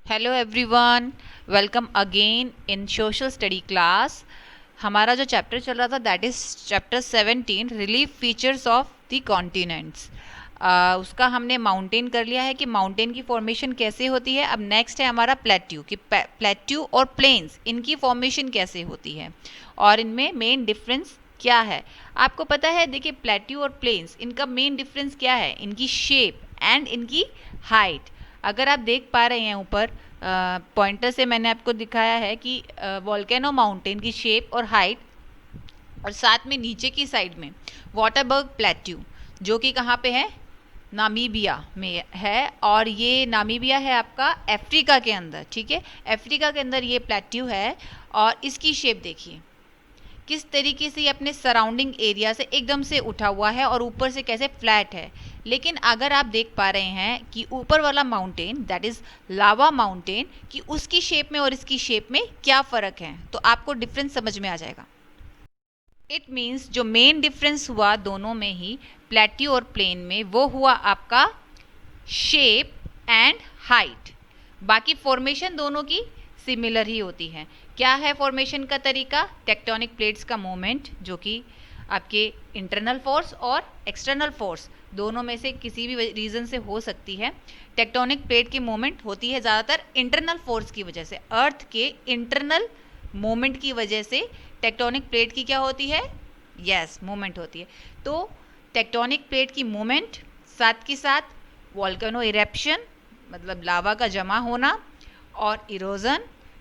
Hello everyone, welcome again in social study class. हमारा जो chapter चल रहा था that is chapter 17, relief features of the continents. उसका हमने माउंटेन कर लिया है कि माउंटेन की फॉर्मेशन कैसे होती है। अब नेक्स्ट है हमारा प्लेट्यू कि प्लेट्यू और प्लेन्स इनकी फॉर्मेशन कैसे होती है और इनमें मेन डिफरेंस क्या है। आपको पता है, देखिए प्लेट्यू और प्लेन्स इनका मेन डिफरेंस क्या है, इनकी शेप एंड इनकी हाइट। अगर आप देख पा रहे हैं ऊपर पॉइंटर से मैंने आपको दिखाया है कि वोल्केनो माउंटेन की शेप और हाइट, और साथ में नीचे की साइड में वाटरबर्ग प्लेट्यू जो कि कहाँ पे है, नामीबिया में है। और ये नामीबिया है आपका अफ्रीका के अंदर, ठीक है, अफ्रीका के अंदर ये प्लेट्यू है। और इसकी शेप देखिए किस तरीके से ये अपने सराउंडिंग एरिया से एकदम से उठा हुआ है और ऊपर से कैसे फ्लैट है। लेकिन अगर आप देख पा रहे हैं कि ऊपर वाला mountain that is lava mountain कि उसकी शेप में और इसकी शेप में क्या फ़र्क है, तो आपको डिफरेंस समझ में आ जाएगा। इट मीन्स जो मेन डिफरेंस हुआ दोनों में ही, प्लेट्यू और प्लेन में, वो हुआ आपका शेप एंड हाइट। बाकी फॉर्मेशन दोनों की सिमिलर ही होती है। क्या है फॉर्मेशन का तरीका, टेक्टोनिक प्लेट्स का मूवमेंट जो कि आपके इंटरनल फोर्स और एक्सटर्नल फोर्स दोनों में से किसी भी रीज़न से हो सकती है। टेक्टोनिक प्लेट की मूवमेंट होती है ज़्यादातर इंटरनल फोर्स की वजह से, अर्थ के इंटरनल मूवमेंट की वजह से टेक्टोनिक प्लेट की क्या होती है, यस मूवमेंट होती है। तो टेक्टोनिक प्लेट की मूवमेंट साथ के साथ वोल्केनो इरेप्शन मतलब लावा का जमा होना, और इरोजन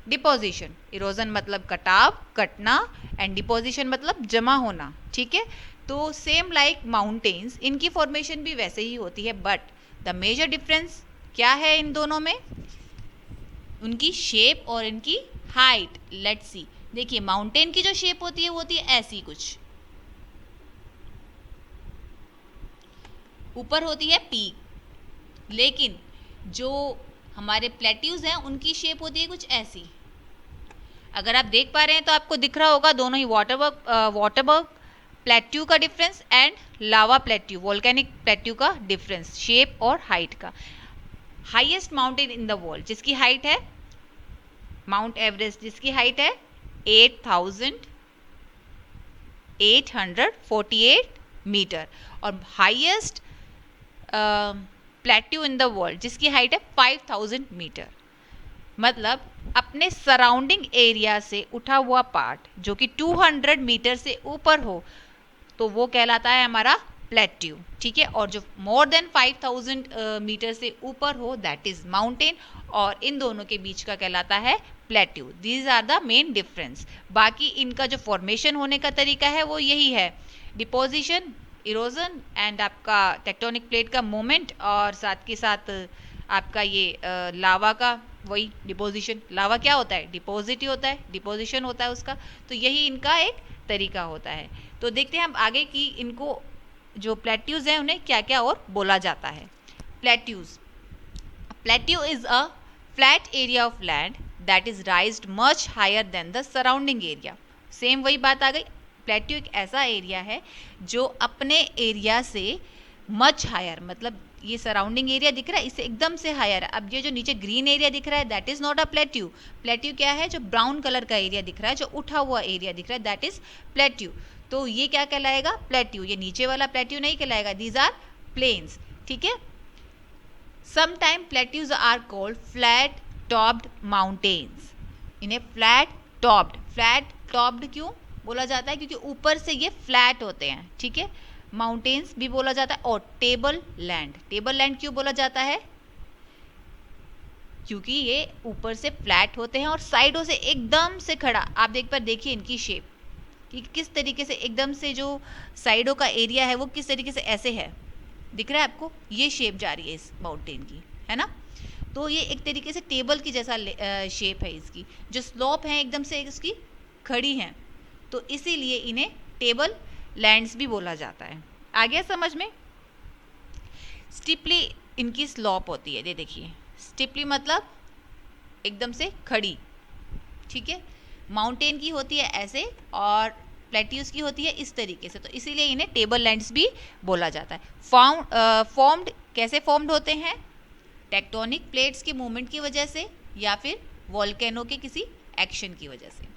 डिपोजिशन, इरोजन मतलब कटाव कटना, एंड डिपोजिशन मतलब जमा होना, ठीक है। तो सेम लाइक माउंटेन्स इनकी फॉर्मेशन भी वैसे ही होती है, बट द मेजर डिफरेंस क्या है इन दोनों में, उनकी शेप और इनकी हाइट। लेट्स सी, देखिए माउंटेन की जो शेप होती है वो होती है ऐसी कुछ, ऊपर होती है पीक, लेकिन जो हमारे प्लेट्यूज हैं उनकी शेप होती है कुछ ऐसी। अगर आप देख पा रहे हैं तो आपको दिख रहा होगा दोनों ही वाटरबर्ग प्लेट्यू का difference and lava plateau volcanic plateau का डिफरेंस शेप और हाइट का। Highest mountain in the world जिसकी हाइट है माउंट एवरेस्ट, जिसकी हाइट है 8,848 मीटर, और highest plateau in the world जिसकी हाइट है 5,000 मीटर। मतलब अपने सराउंडिंग एरिया से उठा हुआ पार्ट जो कि 200 मीटर से ऊपर हो तो वो कहलाता है हमारा प्लेट्यू, ठीक है। और जो मोर देन 5,000 मीटर से ऊपर हो दैट इज माउंटेन, और इन दोनों के बीच का कहलाता है plateau. These are the main difference. बाकी इनका जो फॉर्मेशन होने का तरीका है वो यही है, डिपोजिशन, इरोजन एंड आपका टेक्टोनिक प्लेट का मूवमेंट, और साथ के साथ आपका ये लावा का वही डिपोजिशन। लावा क्या होता है, डिपोजिट ही होता है, डिपोजिशन होता है उसका। तो यही इनका एक तरीका होता है। तो देखते हैं हम आगे कि इनको जो प्लेट्यूज हैं उन्हें क्या क्या और बोला जाता है। Plateaus, plateau is a flat area of land that is raised much higher than the surrounding area. Same वही बात आ गई, प्लेट्यू एक ऐसा एरिया है जो अपने एरिया से मच हायर, मतलब ये सराउंडिंग एरिया दिख रहा है इससे एकदम से हायर है। अब ये जो नीचे ग्रीन एरिया दिख रहा है that is not a plateau. Plateau क्या है, जो ब्राउन कलर का एरिया दिख रहा है, जो उठा हुआ एरिया दिख रहा है दैट इज प्लेट्यू। तो ये क्या कहलाएगा, प्लेट्यू। ये नीचे वाला प्लेट्यू नहीं कहलाएगा, दीज आर प्लेन्स, ठीक है। Sometime plateaus are called flat topped mountains. इन्हें फ्लैट टॉप्ड क्यों बोला जाता है, क्योंकि ऊपर से ये फ्लैट होते हैं, ठीक है। माउंटेन्स भी बोला जाता है, और टेबल लैंड क्यों बोला जाता है, क्योंकि ये ऊपर से फ्लैट होते हैं और साइडों से एकदम से खड़ा। आप देखिए इनकी शेप कि किस तरीके से एकदम से जो साइडों का एरिया है वो किस तरीके से ऐसे है, दिख रहा है आपको, ये शेप जा रही है इस माउंटेन की, है ना। तो ये एक तरीके से टेबल की जैसा शेप है इसकी, जो स्लोप है एकदम से इसकी खड़ी हैं, तो इसीलिए इन्हें टेबल लैंड्स भी बोला जाता है। आ गया समझ में। स्टिपली इनकी स्लॉप होती है, ये देखिए स्टिपली मतलब एकदम से खड़ी, ठीक है। माउंटेन की होती है ऐसे और प्लेट्यूज की होती है इस तरीके से, तो इसीलिए इन्हें टेबल लैंड्स भी बोला जाता है। फॉर्म्ड कैसे फॉर्म्ड होते हैं, टेक्टोनिक प्लेट्स के मूवमेंट की वजह से या फिर वॉल्केनो के किसी एक्शन की वजह से।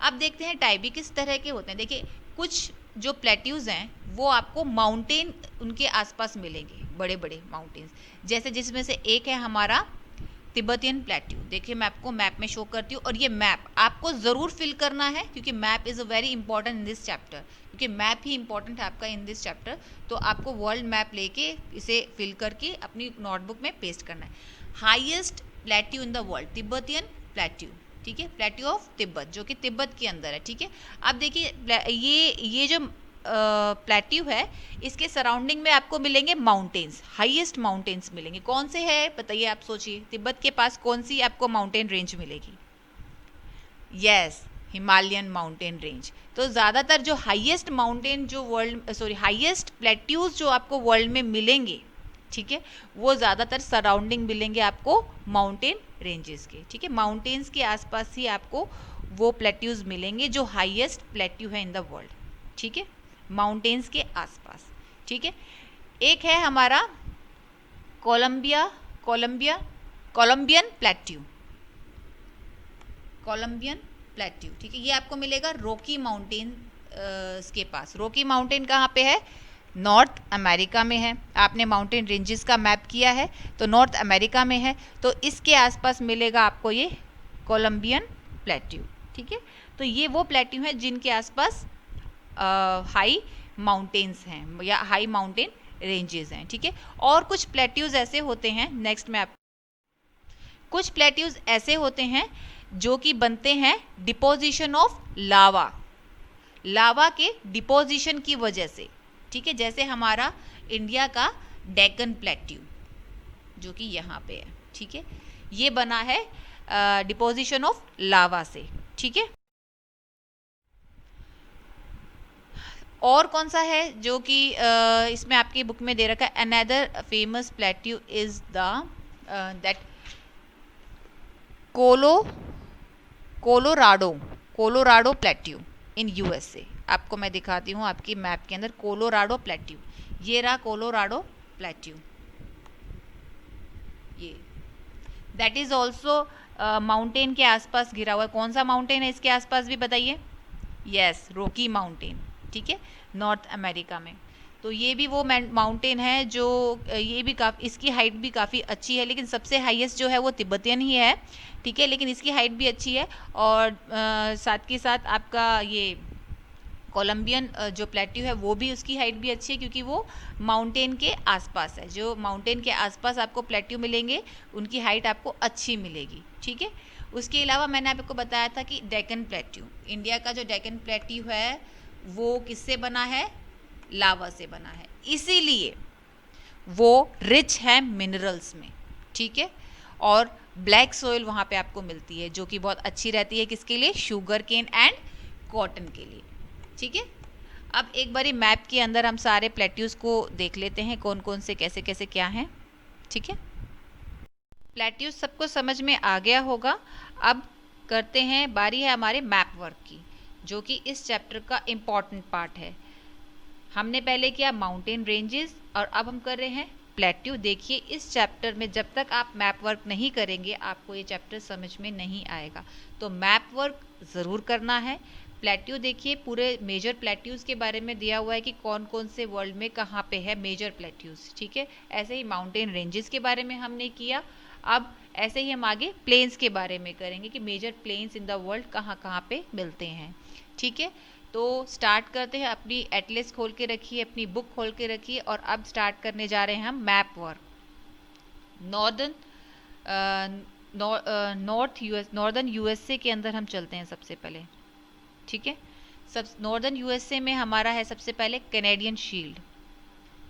अब देखते हैं टाइप भी किस तरह के होते हैं। देखिए कुछ जो प्लेट्यूज हैं वो आपको माउंटेन उनके आसपास मिलेंगे, बड़े बड़े माउंटेन्स, जैसे जिसमें से एक है हमारा तिब्बतियन प्लेट्यू। देखिए मैं आपको मैप में शो करती हूँ, और ये मैप आपको ज़रूर फिल करना है क्योंकि map is a very important in this chapter, क्योंकि मैप ही इंपॉर्टेंट है आपका इन दिस चैप्टर। तो आपको वर्ल्ड मैप लेके इसे फिल करके अपनी नोटबुक में पेस्ट करना है। Highest plateau in the world Tibetan plateau, ठीक है, प्लेट्यू ऑफ तिब्बत, जो कि तिब्बत के अंदर है, ठीक है। अब देखिए ये जो प्लेट्यू है इसके सराउंडिंग में आपको मिलेंगे माउंटेन्स, हाईएस्ट माउंटेन्स मिलेंगे। कौन से है बताइए, आप सोचिए तिब्बत के पास कौन सी आपको माउंटेन रेंज मिलेगी? Yes, Himalayan mountain range. तो ज़्यादातर जो हाईएस्ट माउंटेन जो हाईएस्ट प्लेट्यूज जो आपको वर्ल्ड में मिलेंगे, ठीक है, वो ज़्यादातर सराउंडिंग मिलेंगे आपको माउंटेन रेंजेस के, ठीक है। माउंटेन्स के आसपास ही आपको वो प्लेट्यूज मिलेंगे जो हाईएस्ट प्लेट्यू है इन द वर्ल्ड, ठीक है, माउंटेन्स के आसपास, ठीक है। एक है हमारा कोलंबियन प्लेट्यू, कोलंबियन प्लेट्यू, ठीक है। ये आपको मिलेगा रॉकी माउंटेन के पास। रॉकी माउंटेन कहाँ पे है? नॉर्थ अमेरिका में है। आपने माउंटेन रेंजेस का मैप किया है तो नॉर्थ अमेरिका में है, तो इसके आसपास मिलेगा आपको ये कोलंबियन प्लेट्यू, ठीक है। तो ये वो प्लेट्यू हैं जिनके आसपास हाई माउंटेन्स हैं या हाई माउंटेन रेंजेस हैं, ठीक है। और कुछ प्लेट्यूज ऐसे होते हैं, नेक्स्ट में आप कुछ प्लेट्यूज ऐसे होते हैं जो कि बनते हैं डिपोजिशन ऑफ लावा, लावा के डिपोजिशन की वजह से, ठीक है। जैसे हमारा इंडिया का डेक्कन प्लेट्यू जो कि यहाँ पे है, ठीक है, ये बना है डिपोजिशन ऑफ लावा से, ठीक है। और कौन सा है जो कि इसमें आपकी बुक में दे रखा है? Another famous plateau is the that Colorado plateau in USA. आपको मैं दिखाती हूँ आपकी मैप के अंदर कोलोराडो प्लेट्यू, ये रहा कोलोराडो प्लेट्यू, ये दैट इज ऑल्सो माउंटेन के आसपास घिरा हुआ है। कौन सा माउंटेन है इसके आसपास भी बताइए? यस, रॉकी माउंटेन, ठीक है, नॉर्थ अमेरिका में। तो ये भी वो माउंटेन है जो ये भी काफ़ी, इसकी हाइट भी काफ़ी अच्छी है, लेकिन सबसे हाईएस्ट जो है वो तिब्बतियन ही है, ठीक है, लेकिन इसकी हाइट भी अच्छी है। और साथ के साथ आपका ये कोलंबियन जो प्लेट्यू है वो भी, उसकी हाइट भी अच्छी है क्योंकि वो माउंटेन के आसपास है। जो माउंटेन के आसपास आपको प्लेट्यू मिलेंगे उनकी हाइट आपको अच्छी मिलेगी, ठीक है। उसके अलावा मैंने आपको बताया था कि डेक्कन प्लेट्यू, इंडिया का जो डेक्कन प्लेट्यू है वो किससे बना है? लावा से बना है, इसीलिए वो रिच है मिनरल्स में, ठीक है। और ब्लैक सोइल वहाँ पे आपको मिलती है जो कि बहुत अच्छी रहती है, किसके लिए? शुगर केन एंड कॉटन के लिए, ठीक है। अब एक बारी मैप के अंदर हम सारे प्लेट्यूज को देख लेते हैं, कौन कौन से कैसे कैसे क्या हैं, ठीक है। प्लेट्यूज सबको समझ में आ गया होगा। अब करते हैं, बारी है हमारे मैप वर्क की, जो कि इस चैप्टर का इम्पॉर्टेंट पार्ट है। हमने पहले किया माउंटेन रेंजेस और अब हम कर रहे हैं प्लेट्यू। देखिए इस चैप्टर में जब तक आप मैप वर्क नहीं करेंगे आपको ये चैप्टर समझ में नहीं आएगा, तो मैप वर्क ज़रूर करना है। प्लेट्यू देखिए पूरे मेजर प्लेट्यूज़ के बारे में दिया हुआ है कि कौन कौन से वर्ल्ड में कहाँ पे है मेजर प्लेट्यूज़, ठीक है। ऐसे ही माउंटेन रेंजेस के बारे में हमने किया। अब ऐसे ही हम आगे प्लेन्स के बारे में करेंगे कि major plains in the world कहाँ कहाँ पे मिलते हैं, ठीक है। तो स्टार्ट करते हैं, अपनी एटलस खोल के रखिए, अपनी बुक खोल के रखिए, और अब स्टार्ट करने जा रहे हैं हम मैप वर्क। नॉर्दर्न यूएसए के अंदर हम चलते हैं सबसे पहले, ठीक है। सब नॉर्दर्न यूएसए में हमारा है सबसे पहले कैनेडियन शील्ड,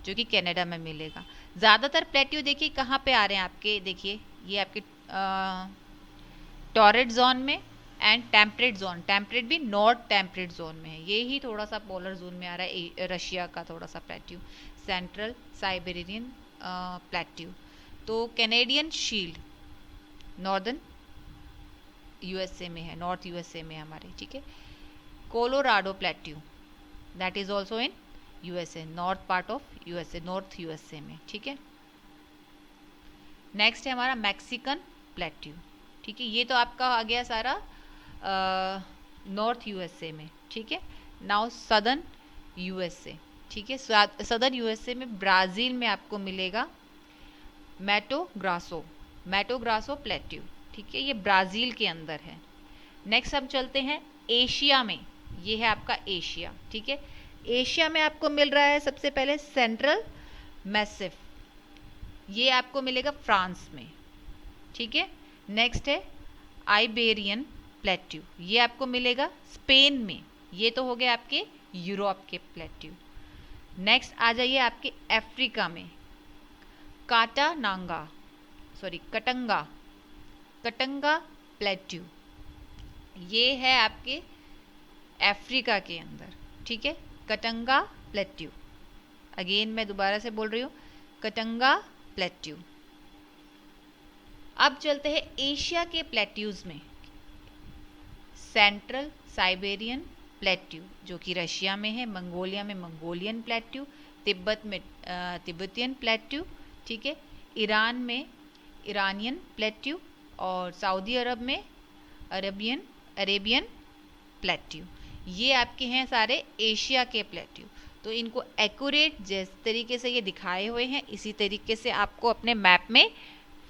जो कि कनाडा में मिलेगा। ज़्यादातर प्लेट्यू देखिए कहाँ पे आ रहे हैं आपके, देखिए ये आपके टॉरेट जोन में एंड टेम्परेट जोन, टेम्परेट भी नॉर्थ टेम्परेट जोन में है, ये ही थोड़ा सा पोलर जोन में आ रहा है रशिया का थोड़ा सा प्लेट्यू, सेंट्रल साइबेरियन प्लेट्यू। तो कैनेडियन शील्ड नॉर्दर्न यूएसए में है, नॉर्थ यूएसए में हमारे, ठीक है। Colorado plateau that is also in USA, north part of USA, north USA में, ठीक है। नेक्स्ट है हमारा मैक्सिकन प्लेट्यू, ठीक है। ये तो आपका आ गया सारा नॉर्थ यूएसए में, ठीक है। नाउ सदर्न यूएसए, ठीक है। सदर्न यूएसए में ब्राज़ील में आपको मिलेगा मैटो ग्रासो प्लेट्यू, ठीक है। ये ब्राज़ील के अंदर है। नेक्स्ट हम चलते हैं एशिया में, ये है आपका एशिया, ठीक है। एशिया में आपको मिल रहा है सबसे पहले सेंट्रल मैसिफ, ये आपको मिलेगा फ्रांस में, ठीक है। नेक्स्ट है आइबेरियन प्लेट्यू, ये आपको मिलेगा स्पेन में, ये तो हो गए आपके यूरोप के प्लेट्यू। नेक्स्ट आ जाइए आपके अफ्रीका में, कटंगा प्लेट्यू, ये है आपके अफ्रीका के अंदर, ठीक है। कटंगा प्लेट्यू, अगेन मैं दोबारा से बोल रही हूँ, कटंगा प्लेट्यू। अब चलते हैं एशिया के प्लेट्यूज में, सेंट्रल साइबेरियन प्लेट्यू जो कि रशिया में है, मंगोलिया में मंगोलियन प्लेट्यू, तिब्बत में तिब्बतियन प्लेट्यू, ठीक है। ईरान में ईरानियन प्लेट्यू और सऊदी अरब में अरेबियन प्लेट्यू। ये आपके हैं सारे एशिया के प्लेट्यू। तो इनको एक्यूरेट जिस तरीके से ये दिखाए हुए हैं इसी तरीके से आपको अपने मैप में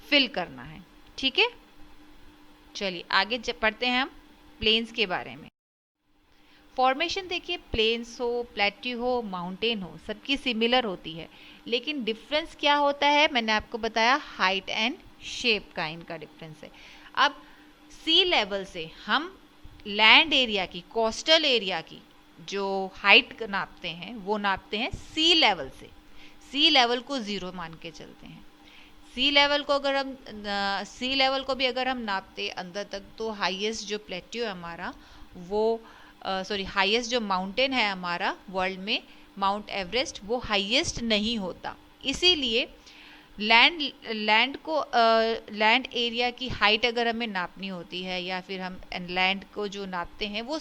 फिल करना है, ठीक है। चलिए आगे पढ़ते हैं हम प्लेन्स के बारे में। फॉर्मेशन देखिए, प्लेन्स हो, प्लेट्यू हो, माउंटेन हो, सबकी सिमिलर होती है, लेकिन डिफरेंस क्या होता है मैंने आपको बताया, हाइट एंड शेप का इनका डिफरेंस है। अब सी लेवल से हम लैंड एरिया की, कोस्टल एरिया की जो हाइट नापते हैं वो नापते हैं सी लेवल से। सी लेवल को 0 मान के चलते हैं। सी लेवल को भी अगर हम नापते अंदर तक, तो हाईएस्ट जो प्लेट्यू है हमारा वो हाईएस्ट जो माउंटेन है हमारा वर्ल्ड में, माउंट एवरेस्ट, वो हाईएस्ट नहीं होता। इसीलिए लैंड एरिया की हाइट अगर हमें नापनी होती है, या फिर हम लैंड को जो नापते हैं वो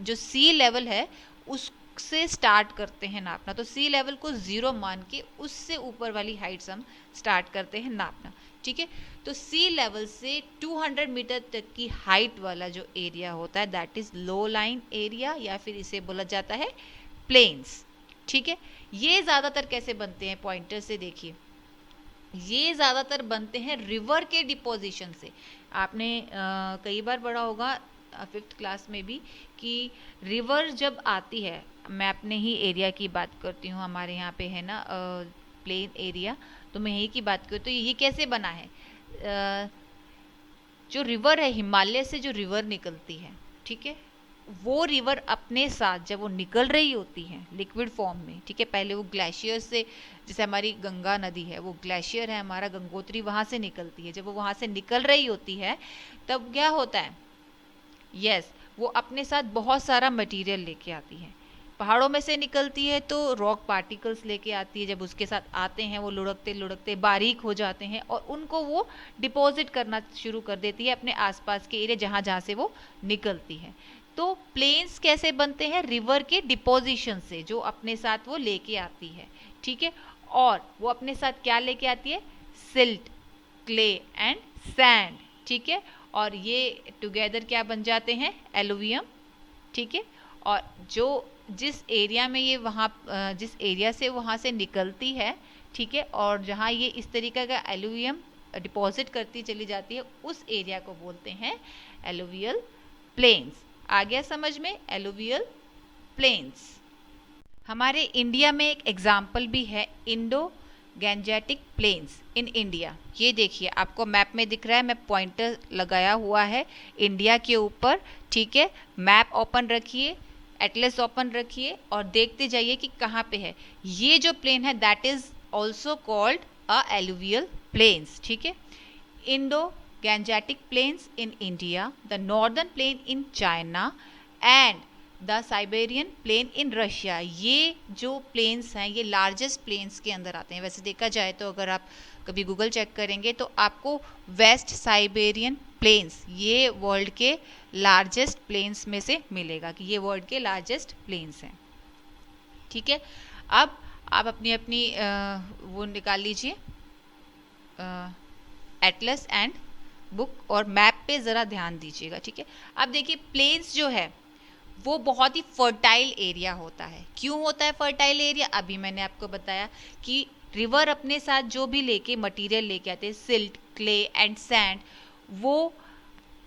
जो सी लेवल है उससे स्टार्ट करते हैं नापना। तो सी लेवल को 0 मान के उससे ऊपर वाली हाइट्स हम स्टार्ट करते हैं नापना, ठीक है। तो सी लेवल से 200 मीटर तक की हाइट वाला जो एरिया होता है that is low line area, या फिर इसे बोला जाता है प्लेन्स, ठीक है। ये ज़्यादातर कैसे बनते हैं, पॉइंटर से देखिए, ये ज़्यादातर बनते हैं रिवर के डिपोजिशन से। आपने कई बार पढ़ा होगा 5th क्लास में भी कि रिवर जब आती है, मैं अपने ही एरिया की बात करती हूँ, हमारे यहाँ पे है ना प्लेन एरिया, तो मैं यही की बात करूँ तो ये कैसे बना है। जो रिवर है, हिमालय से जो रिवर निकलती है, ठीक है, वो रिवर अपने साथ जब वो निकल रही होती है लिक्विड फॉर्म में, ठीक है, पहले वो ग्लेशियर से, जैसे हमारी गंगा नदी है वो ग्लेशियर है हमारा, गंगोत्री वहाँ से निकलती है। जब वो वहाँ से निकल रही होती है तब क्या होता है, वो अपने साथ बहुत सारा मटेरियल लेके आती है। पहाड़ों में से निकलती है तो रॉक पार्टिकल्स लेके आती है, जब उसके साथ आते हैं वो लुढ़कते लुढ़कते बारीक हो जाते हैं और उनको वो डिपॉजिट करना शुरू कर देती है अपने आसपास के एरिया जहाँ जहाँ से वो निकलती है। तो प्लेन्स कैसे बनते हैं, रिवर के डिपोजिशन से, जो अपने साथ वो लेके आती है, ठीक है। और वो अपने साथ क्या लेके आती है, सिल्ट, क्ले एंड सैंड, ठीक है। और ये टुगेदर क्या बन जाते हैं, एलुवियम, ठीक है। और जो जिस एरिया में ये जिस एरिया से वहाँ से निकलती है, ठीक है, और जहाँ ये इस तरीके का एलुवियम डिपॉजिट करती चली जाती है, उस एरिया को बोलते हैं एलुवियल प्लेन्स। आ गया समझ में, एलुवियल प्लेन्स। हमारे इंडिया में एक एग्जाम्पल भी है, Indo Gangetic plains in India. ये देखिए आपको मैप में दिख रहा है, मैं पॉइंटर लगाया हुआ है इंडिया के ऊपर, ठीक है। मैप ओपन रखिए, एटलस ओपन रखिए और देखते जाइए कि कहाँ पे है। ये जो प्लेन है that is also called a alluvial plains, ठीक है। Indo Gangetic plains in India, the northern plain in China and the Siberian plain in Russia. ये जो प्लेन्स हैं ये लार्जेस्ट प्लेन्स के अंदर आते हैं। वैसे देखा जाए तो अगर आप कभी गूगल चेक करेंगे तो आपको वेस्ट साइबेरियन प्लेन्स ये वर्ल्ड के लार्जेस्ट प्लेन्स में से मिलेगा कि ये वर्ल्ड के लार्जेस्ट प्लेन्स हैं, ठीक है। अब आप अपनी वो निकाल लीजिए एटलस एंड बुक और मैप पे ज़रा ध्यान दीजिएगा, ठीक है। अब देखिए प्लेन्स जो है वो बहुत ही फर्टाइल एरिया होता है। क्यों होता है फर्टाइल एरिया? अभी मैंने आपको बताया कि रिवर अपने साथ जो भी लेके मटेरियल लेके आते हैं, सिल्ट, क्ले एंड सैंड, वो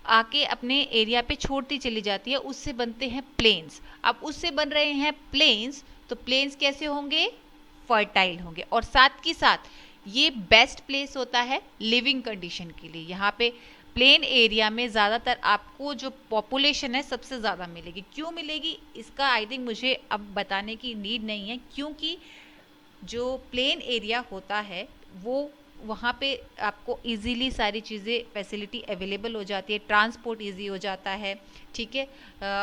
आके अपने एरिया पे छोड़ती चली जाती है, उससे बनते हैं प्लेन्स। अब उससे बन रहे हैं प्लेन्स, तो प्लेन्स कैसे होंगे? फर्टाइल होंगे। और साथ के साथ ये बेस्ट प्लेस होता है लिविंग कंडीशन के लिए। यहाँ पे प्लेन एरिया में ज़्यादातर आपको जो पॉपुलेशन है सबसे ज़्यादा मिलेगी। क्यों मिलेगी इसका आई थिंक मुझे अब बताने की नीड नहीं है, क्योंकि जो प्लेन एरिया होता है वो वहाँ पे आपको इजीली सारी चीज़ें फैसिलिटी अवेलेबल हो जाती है, ट्रांसपोर्ट इजी हो जाता है, ठीक है।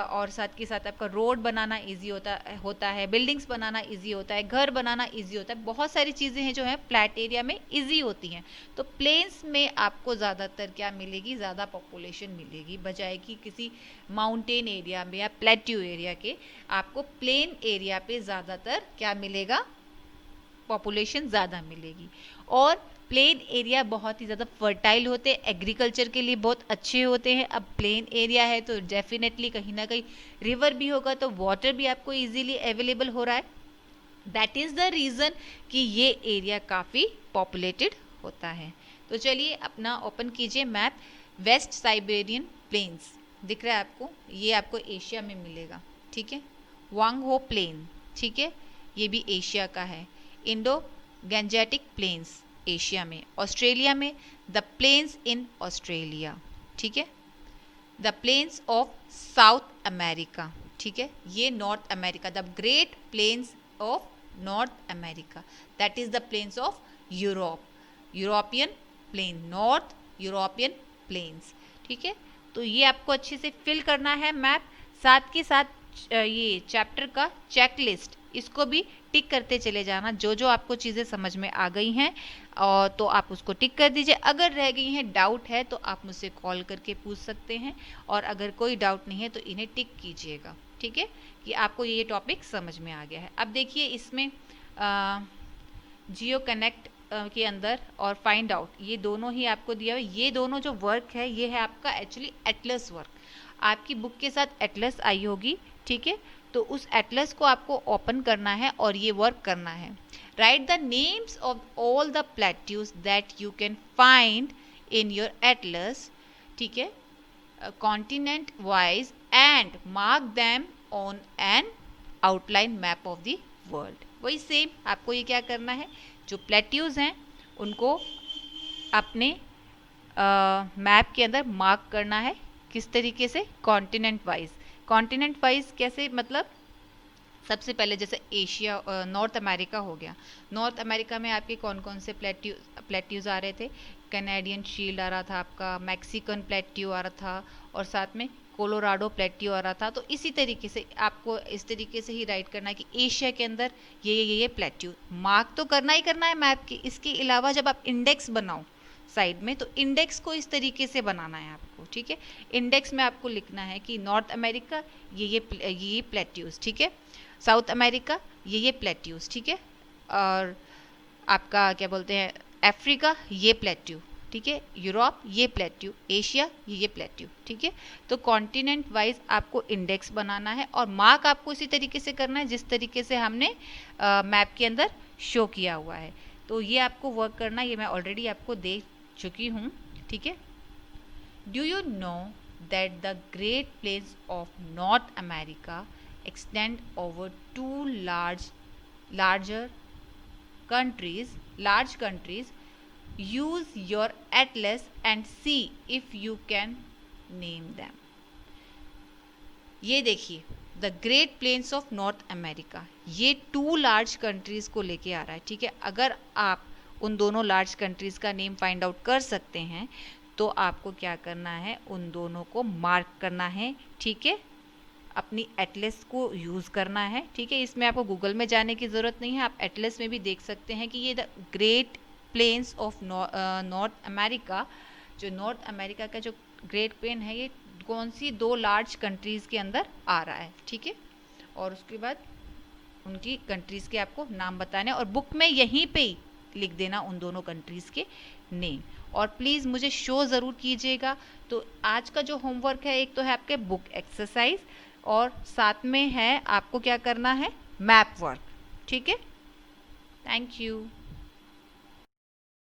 और साथ के साथ आपका रोड बनाना इजी होता है, बिल्डिंग्स बनाना इजी होता है, घर बनाना इजी होता है, बहुत सारी चीज़ें हैं जो है फ्लैट एरिया में इजी होती हैं। तो प्लेन्स में आपको ज़्यादातर क्या मिलेगी? ज़्यादा पॉपुलेशन मिलेगी, बजाय कि किसी माउंटेन एरिया में या प्लेट्यू एरिया के। आपको प्लेन एरिया पे ज़्यादातर क्या मिलेगा? पॉपुलेशन ज़्यादा मिलेगी। और प्लेन एरिया बहुत ही ज़्यादा फर्टाइल होते हैं, एग्रीकल्चर के लिए बहुत अच्छे होते हैं। अब प्लेन एरिया है तो डेफिनेटली कहीं ना कहीं रिवर भी होगा, तो वाटर भी आपको इजीली अवेलेबल हो रहा है। दैट इज़ द रीज़न कि ये एरिया काफ़ी पॉपुलेटेड होता है। तो चलिए अपना ओपन कीजिए मैप। वेस्ट साइबेरियन प्लेन्स दिख रहा है आपको, ये आपको एशिया में मिलेगा, ठीक है। वांगहो प्लेन, ठीक है, ये भी एशिया का है। इंडो गैंजेटिक प्लेन्स एशिया में। ऑस्ट्रेलिया में द प्लेन्स इन ऑस्ट्रेलिया, ठीक है। The plains of South America, ठीक है, ये North America. The Great Plains of North America, that is the plains of Europe. European plain, North European plains, ठीक है। तो ये आपको अच्छे से फिल करना है मैप। साथ के साथ ये चैप्टर का चेकलिस्ट, इसको भी टिक करते चले जाना। जो जो आपको चीज़ें समझ में आ गई हैं और तो आप उसको टिक कर दीजिए। अगर रह गई हैं, डाउट है, तो आप मुझसे कॉल करके पूछ सकते हैं। और अगर कोई डाउट नहीं है तो इन्हें टिक कीजिएगा, ठीक है, कि आपको ये टॉपिक समझ में आ गया है। अब देखिए इसमें जियो कनेक्ट के अंदर और फाइंड आउट, ये दोनों ही आपको दिया हुआ है। ये दोनों जो वर्क है ये है आपका एक्चुअली एटलस वर्क। आपकी बुक के साथ एटलस आई होगी, ठीक है। तो उस एटलस को आपको ओपन करना है और ये वर्क करना है। Right the names of all the plateaus that you can find in your Atlas, ठीक है, continent wise, and mark them on an outline map of the world. वही सेम आपको ये क्या करना है, जो प्लेट्यूज हैं उनको अपने मैप के अंदर मार्क करना है। किस तरीके से? Continent wise. कॉन्टिनेंट वाइज कैसे? मतलब सबसे पहले जैसे एशिया, नॉर्थ अमेरिका हो गया। नॉर्थ अमेरिका में आपके कौन कौन से प्लेट्यूज आ रहे थे? कैनेडियन शील्ड आ रहा था आपका, मैक्सिकन प्लेट्यू आ रहा था, और साथ में कोलोराडो प्लेट्यू आ रहा था। तो इसी तरीके से आपको इस तरीके से ही राइट करना है कि एशिया के अंदर ये प्लेट्यू मार्क तो करना ही करना है मैप की। इसके अलावा जब आप इंडेक्स बनाओ साइड में, तो इंडेक्स को इस तरीके से बनाना है आपको, ठीक है। इंडेक्स में आपको लिखना है कि नॉर्थ अमेरिका ये प्लेट्यूज, ठीक है, साउथ अमेरिका ये प्लेट्यूज, ठीक है, और आपका क्या बोलते हैं अफ्रीका ये प्लेट्यू, ठीक है, यूरोप ये प्लेट्यू, एशिया ये प्लेट्यू, ठीक है। तो कॉन्टिनेंट वाइज आपको इंडेक्स बनाना है और मार्क आपको इसी तरीके से करना है जिस तरीके से हमने मैप के अंदर शो किया हुआ है। तो ये आपको वर्क करना, ये मैं ऑलरेडी आपको दे चुकी हूँ, ठीक है। Do you know that the Great Plains of North America extend over two large countries? Use your atlas and see if you can name them. ये देखिए the Great Plains of North America, ये 2 large countries को लेके आ रहा है, ठीक है। अगर आप उन दोनों लार्ज कंट्रीज का नेम फाइंड आउट कर सकते हैं तो आपको क्या करना है, उन दोनों को मार्क करना है, ठीक है, अपनी एटलस को यूज़ करना है, ठीक है। इसमें आपको गूगल में जाने की ज़रूरत नहीं है, आप एटलस में भी देख सकते हैं कि ये the Great Plains of North America, जो नॉर्थ अमेरिका का जो ग्रेट प्लेन है ये कौन सी 2 लार्ज कंट्रीज़ के अंदर आ रहा है, ठीक है। और उसके बाद उनकी कंट्रीज़ के आपको नाम बताने, और बुक में यहीं पे ही लिख देना उन दोनों कंट्रीज़ के नेम, और प्लीज़ मुझे शो ज़रूर कीजिएगा। तो आज का जो होमवर्क है, एक तो है आपके बुक एक्सरसाइज और साथ में है आपको क्या करना है, मैप वर्क। ठीक है, थैंक यू।